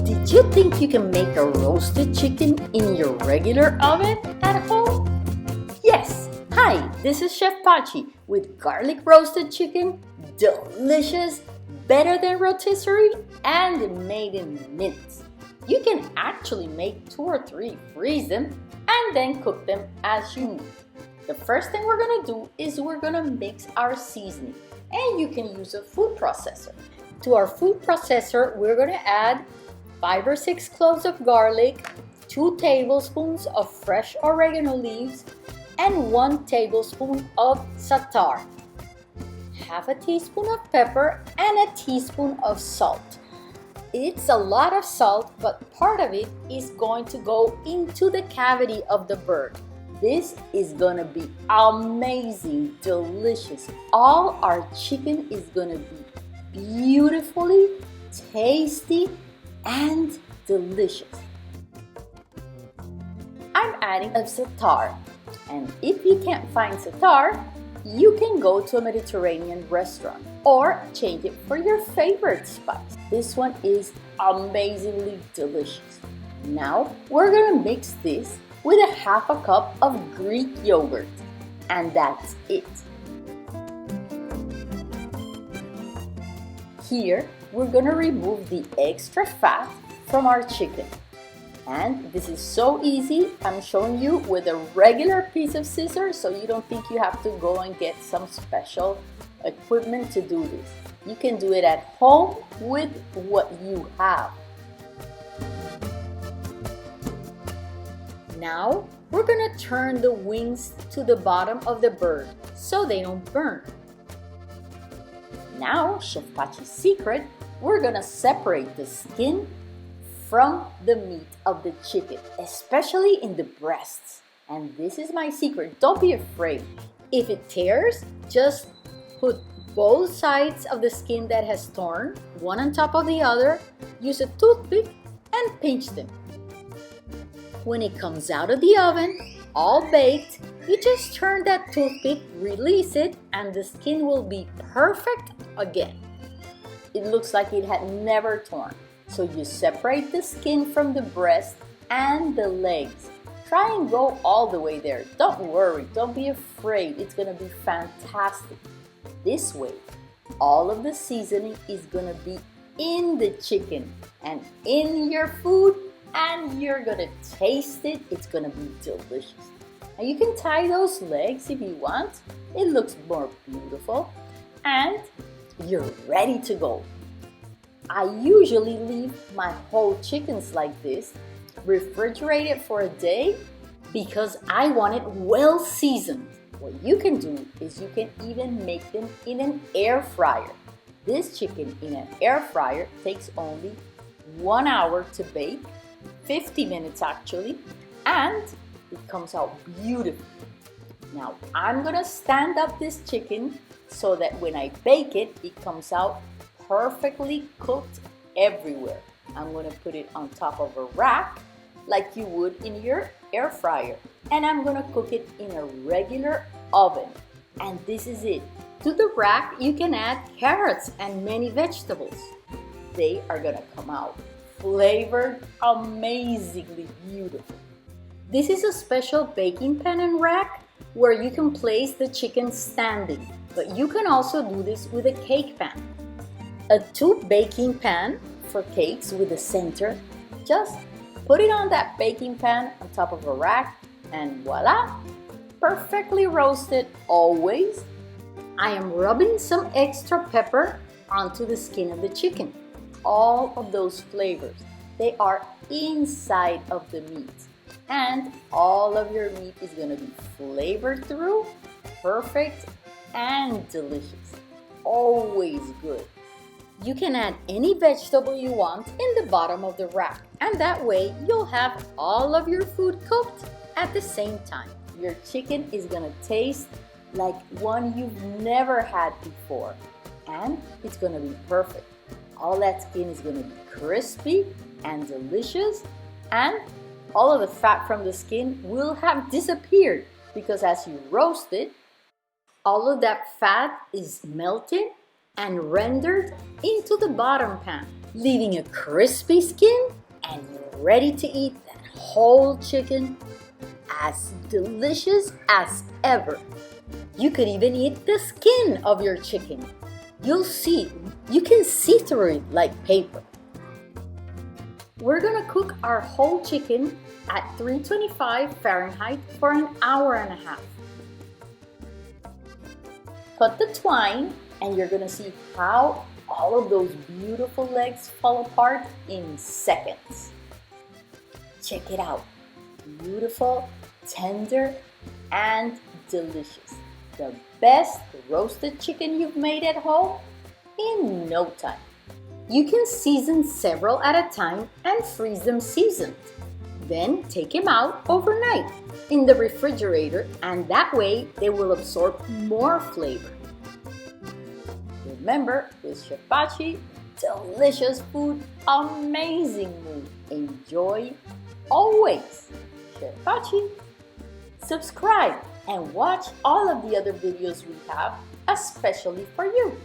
Did you think you can make a roasted chicken in your regular oven at home? Yes! Hi, this is Chef Pachi with garlic roasted chicken, delicious, better than rotisserie, and made in minutes. You can actually make 2 or 3, freeze them, and then cook them as you need. The first thing we're gonna do is we're gonna mix our seasoning, and you can use a food processor. To our food processor, we're gonna add 5 or 6 cloves of garlic, 2 tablespoons of fresh oregano leaves, and 1 tablespoon of zest, half a teaspoon of pepper, and a teaspoon of salt. It's a lot of salt, but part of it is going to go into the cavity of the bird. This is gonna be amazing, delicious. All our chicken is gonna be beautifully tasty and delicious. I'm adding a zest, and if you can't find zest, you can go to a Mediterranean restaurant or change it for your favorite spice. This one is amazingly delicious. Now we're gonna mix this with a half a cup of Greek yogurt, and that's it. Here, we're gonna remove the extra fat from our chicken. And this is so easy. I'm showing you with a regular piece of scissors, so you don't think you have to go and get some special equipment to do this. You can do it at home with what you have. Now, we're gonna turn the wings to the bottom of the bird so they don't burn. Now, Chef Pachi's secret, we're gonna separate the skin from the meat of the chicken, especially in the breasts. And this is my secret, don't be afraid. If it tears, just put both sides of the skin that has torn, one on top of the other, use a toothpick and pinch them. When it comes out of the oven, all baked, you just turn that toothpick, release it, and the skin will be perfect again. It looks like it had never torn. So you separate the skin from the breast and the legs. Try and go all the way there. Don't worry, don't be afraid. It's gonna be fantastic. This way, all of the seasoning is gonna be in the chicken and in your food, and you're gonna taste it. It's gonna be delicious. Now you can tie those legs if you want. It looks more beautiful. And you're ready to go. I usually leave my whole chickens like this, refrigerate it for a day, because I want it well seasoned. What you can do is you can even make them in an air fryer. This chicken in an air fryer takes only 1 hour to bake, 50 minutes actually, and it comes out beautiful. Now I'm gonna stand up this chicken so that when I bake it, it comes out perfectly cooked everywhere. I'm gonna put it on top of a rack like you would in your air fryer, and I'm gonna cook it in a regular oven. And this is it. To the rack, you can add carrots and many vegetables. They are gonna come out flavored amazingly beautiful. This is a special baking pan and rack where you can place the chicken standing, but you can also do this with a cake pan. A tube baking pan for cakes with a center. Just put it on that baking pan on top of a rack, and voila, perfectly roasted always. I am rubbing some extra pepper onto the skin of the chicken. All of those flavors, they are inside of the meat, and all of your meat is gonna be flavored through, perfect and delicious. Always good. You can add any vegetable you want in the bottom of the rack, and that way you'll have all of your food cooked at the same time. Your chicken is gonna taste like one you've never had before, and it's gonna be perfect. All that skin is gonna be crispy and delicious, and all of the fat from the skin will have disappeared because as you roast it, all of that fat is melted and rendered into the bottom pan, leaving a crispy skin and you're ready to eat that whole chicken, as delicious as ever. You could even eat the skin of your chicken. You'll see, you can see through it like paper. We're gonna cook our whole chicken at 325 Fahrenheit for an hour and a half. Cut the twine and you're gonna see how all of those beautiful legs fall apart in seconds. Check it out. Beautiful, tender, and delicious. The best roasted chicken you've made at home in no time. You can season several at a time and freeze them seasoned. Then take them out overnight in the refrigerator, and that way they will absorb more flavor. Remember, with Chef Pachi, delicious food, amazing mood. Enjoy always. Chef Pachi. Subscribe and watch all of the other videos we have, especially for you.